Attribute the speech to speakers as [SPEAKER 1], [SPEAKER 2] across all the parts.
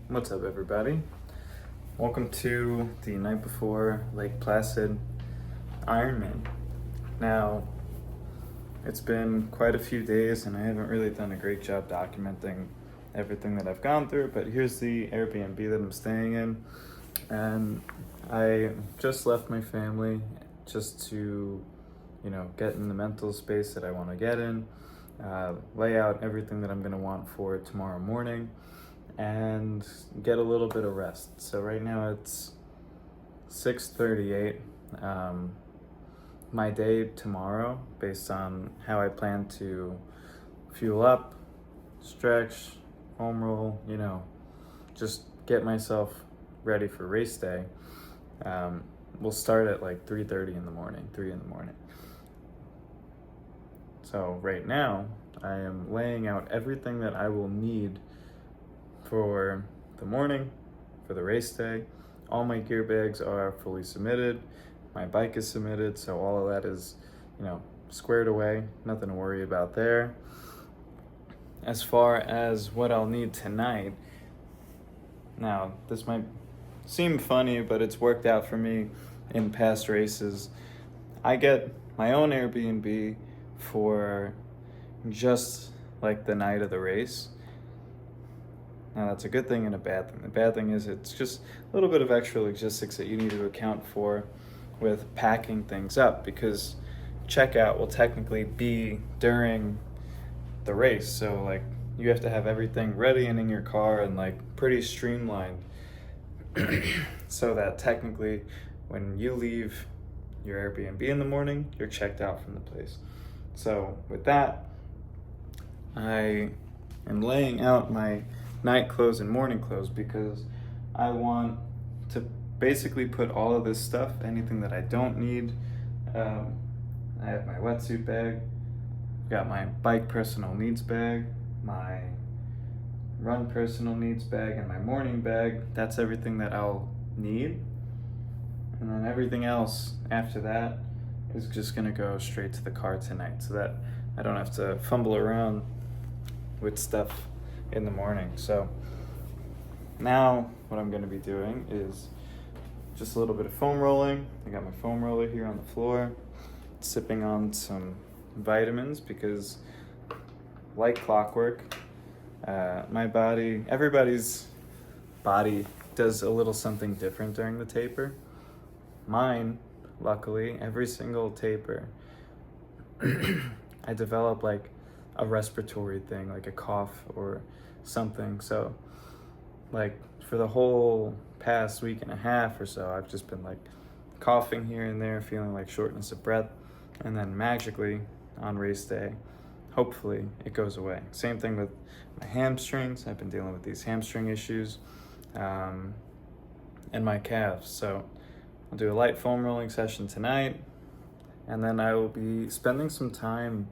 [SPEAKER 1] What's up, everybody? Welcome to the night before Lake Placid Ironman. Now, it's been quite a few days and I haven't really done a great job documenting everything that I've gone through, but here's the Airbnb that I'm staying in. And I just left my family just to, get in the mental space that I want to get in, lay out everything that I'm going to want for tomorrow morning, and get a little bit of rest. So right now it's 6:38. My day tomorrow, based on how I plan to fuel up, stretch, home roll, just get myself ready for race day. We'll start at like 3:30 in the morning, 3 in the morning. So right now I am laying out everything that I will need for the morning, for the race day. All my gear bags are fully submitted. My bike is submitted, so all of that is, squared away. Nothing to worry about there. As far as what I'll need tonight, now this might seem funny, but it's worked out for me in past races. I get my own Airbnb for just like the night of the race. Now that's a good thing and a bad thing. The bad thing is it's just a little bit of extra logistics that you need to account for with packing things up, because checkout will technically be during the race. So like you have to have everything ready and in your car and like pretty streamlined so that technically when you leave your Airbnb in the morning, you're checked out from the place. So with that, I am laying out my night clothes and morning clothes because I want to basically put all of this stuff, anything that I don't need. I have my wetsuit bag, got my bike personal needs bag, my run personal needs bag, and my morning bag. That's everything that I'll need. And then everything else after that is just gonna go straight to the car tonight so that I don't have to fumble around with stuff in the morning. So now what I'm gonna be doing is just a little bit of foam rolling. I got my foam roller here on the floor, sipping on some vitamins because like clockwork, everybody's body does a little something different during the taper. Mine, luckily, every single taper, I develop like a respiratory thing, like a cough or something. So like for the whole past week and a half or so, I've just been like coughing here and there, feeling like shortness of breath, and then magically on race day, hopefully it goes away. Same thing with my hamstrings. I've been dealing with these hamstring issues, and my calves. So I'll do a light foam rolling session tonight, and then I will be spending some time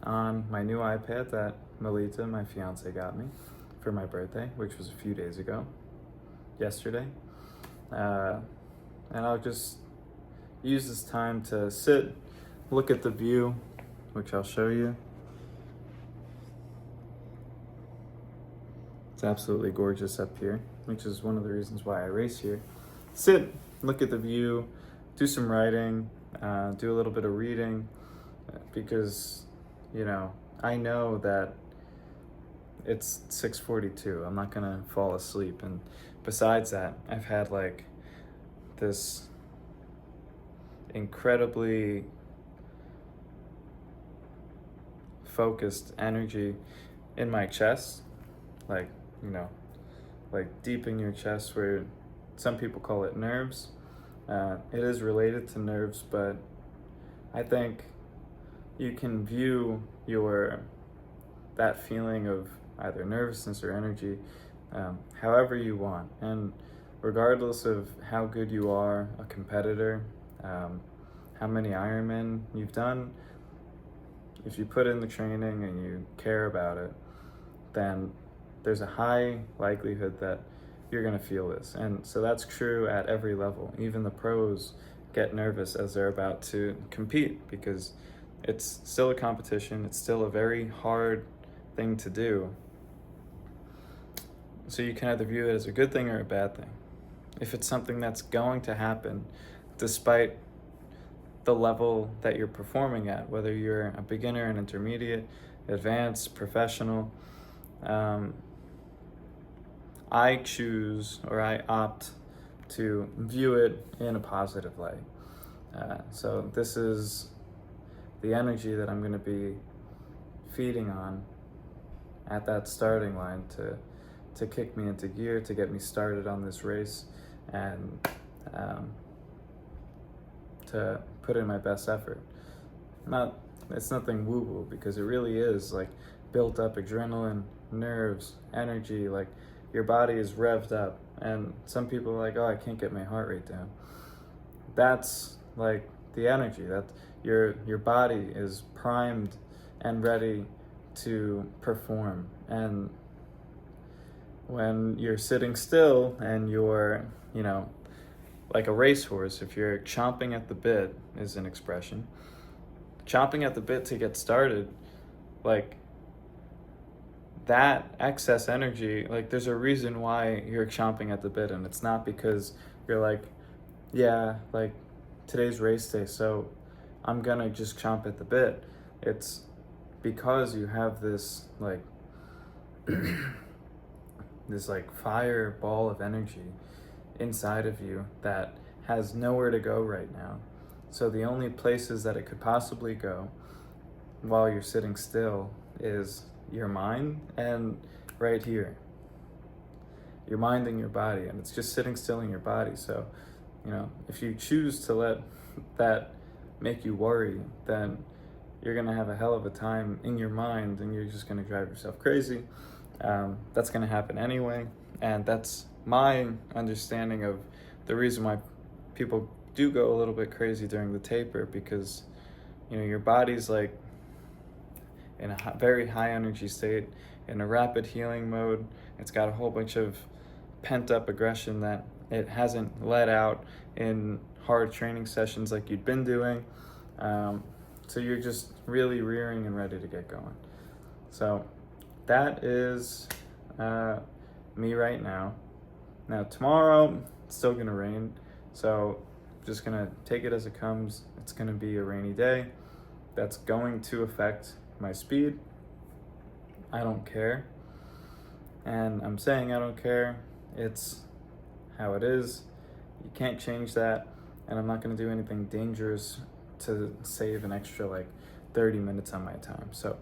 [SPEAKER 1] on my new iPad that Melita, my fiance, got me for my birthday, which was a few days ago, yesterday. And I'll just use this time to sit, look at the view, which I'll show you. It's absolutely gorgeous up here, which is one of the reasons why I race here. Sit, look at the view, do some writing, do a little bit of reading, because, I know that it's 6:42. I'm not gonna fall asleep. And besides that, I've had like this incredibly focused energy in my chest, like, like deep in your chest, where some people call it nerves. It is related to nerves, but I think you can view that feeling of either nervousness or energy however you want. And regardless of how good you are a competitor, how many Ironman you've done, if you put in the training and you care about it, then there's a high likelihood that you're going to feel this. And so that's true at every level. Even the pros get nervous as they're about to compete because it's still a competition. It's still a very hard thing to do. So you can either view it as a good thing or a bad thing. If it's something that's going to happen despite the level that you're performing at, whether you're a beginner, an intermediate, advanced, professional, I choose, or I opt to view it in a positive light. So this is the energy that I'm going to be feeding on at that starting line to kick me into gear, to get me started on this race, and to put in my best effort. It's nothing woo-woo, because it really is like built up adrenaline, nerves, energy, like your body is revved up. And some people are like, oh, I can't get my heart rate down. That's like the energy that your body is primed and ready to perform. And when you're sitting still and you're, like a racehorse, if you're chomping at the bit, is an expression. Chomping at the bit to get started, like that excess energy, like there's a reason why you're chomping at the bit, and it's not because you're like, yeah, like today's race day, so I'm gonna just chomp at the bit. It's because you have this like this like fireball of energy inside of you that has nowhere to go right now. So the only places that it could possibly go while you're sitting still is your mind and right here. Your mind and your body, and it's just sitting still in your body. So, if you choose to let that make you worry, then you're gonna have a hell of a time in your mind, and you're just gonna drive yourself crazy. That's gonna happen anyway, and that's my understanding of the reason why people do go a little bit crazy during the taper, because your body's like in a very high energy state, in a rapid healing mode. It's got a whole bunch of pent up aggression that it hasn't let out in hard training sessions like you'd been doing. So you're just really rearing and ready to get going. So that is me right now. Now tomorrow it's still gonna rain, so just gonna take it as it comes. It's gonna be a rainy day. That's going to affect my speed. I don't care. And I'm saying I don't care. It's how it is. You can't change that. And I'm not gonna do anything dangerous to save an extra like 30 minutes on my time. So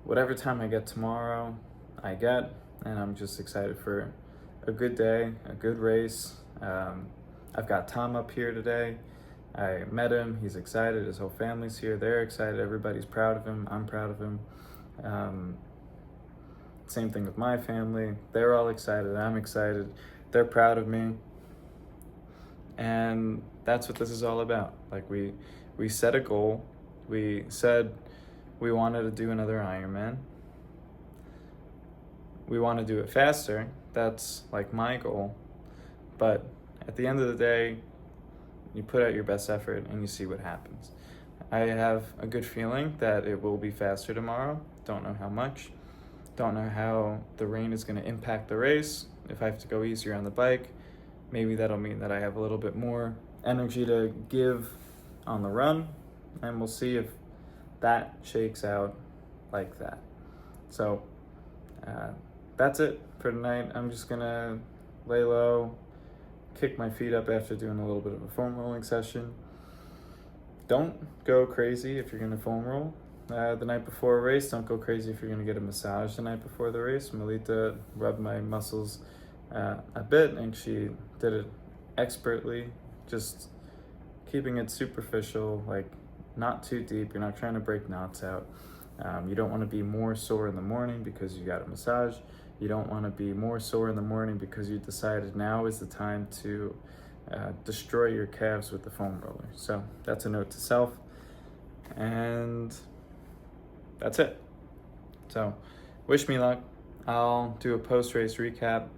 [SPEAKER 1] whatever time I get tomorrow, I get, and I'm just excited for a good day, a good race. I've got Tom up here today. I met him, he's excited, his whole family's here, they're excited, everybody's proud of him, I'm proud of him. Same thing with my family, they're all excited, I'm excited, they're proud of me. And that's what this is all about. Like we set a goal, we said we wanted to do another Ironman. We want to do it faster, that's like my goal. But at the end of the day, you put out your best effort and you see what happens. I have a good feeling that it will be faster tomorrow. Don't know how much. Don't know how the rain is going to impact the race. If I have to go easier on the bike, maybe that'll mean that I have a little bit more energy to give on the run, and we'll see if that shakes out like that. So that's it for tonight. I'm just going to lay low, kick my feet up after doing a little bit of a foam rolling session. Don't go crazy if you're going to foam roll the night before a race. Don't go crazy if you're going to get a massage the night before the race. Melita rubbed my muscles a bit, and she did it expertly, just keeping it superficial, like not too deep. You're not trying to break knots out. You don't want to be more sore in the morning because you got a massage. You don't want to be more sore in the morning because you decided now is the time to destroy your calves with the foam roller. So that's a note to self. And that's it. So wish me luck. I'll do a post-race recap.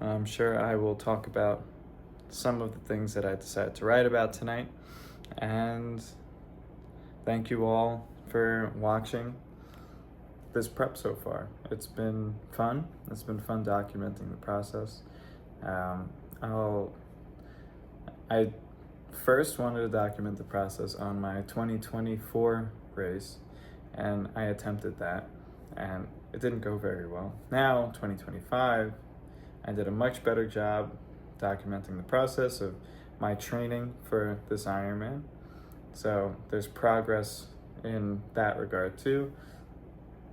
[SPEAKER 1] I'm sure I will talk about some of the things that I decided to write about tonight. And thank you all for watching. this prep so far. It's been fun. It's been fun documenting the process. I first wanted to document the process on my 2024 race, and I attempted that, and it didn't go very well. Now, 2025, I did a much better job documenting the process of my training for this Ironman. So there's progress in that regard too.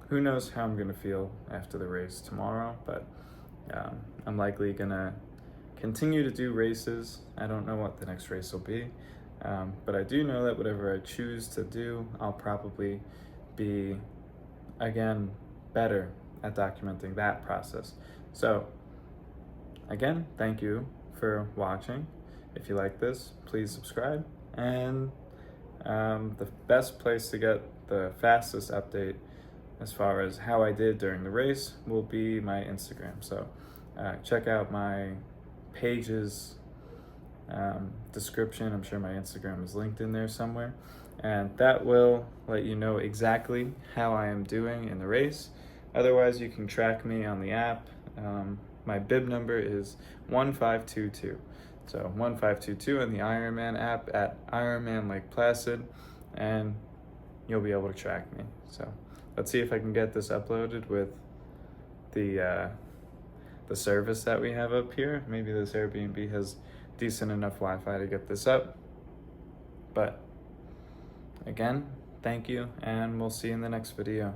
[SPEAKER 1] Who knows how I'm gonna feel after the race tomorrow, but I'm likely gonna continue to do races. I don't know what the next race will be, but I do know that whatever I choose to do, I'll probably be, again, better at documenting that process. So again, thank you for watching. If you like this, please subscribe. And the best place to get the fastest update as far as how I did during the race will be my Instagram. So check out my page's description. I'm sure my Instagram is linked in there somewhere. And that will let you know exactly how I am doing in the race. Otherwise, you can track me on the app. My bib number is 1522. So 1522 in the Ironman app at Ironman Lake Placid, and you'll be able to track me. So let's see if I can get this uploaded with the service that we have up here. Maybe this Airbnb has decent enough Wi-Fi to get this up. But again, thank you, and we'll see you in the next video.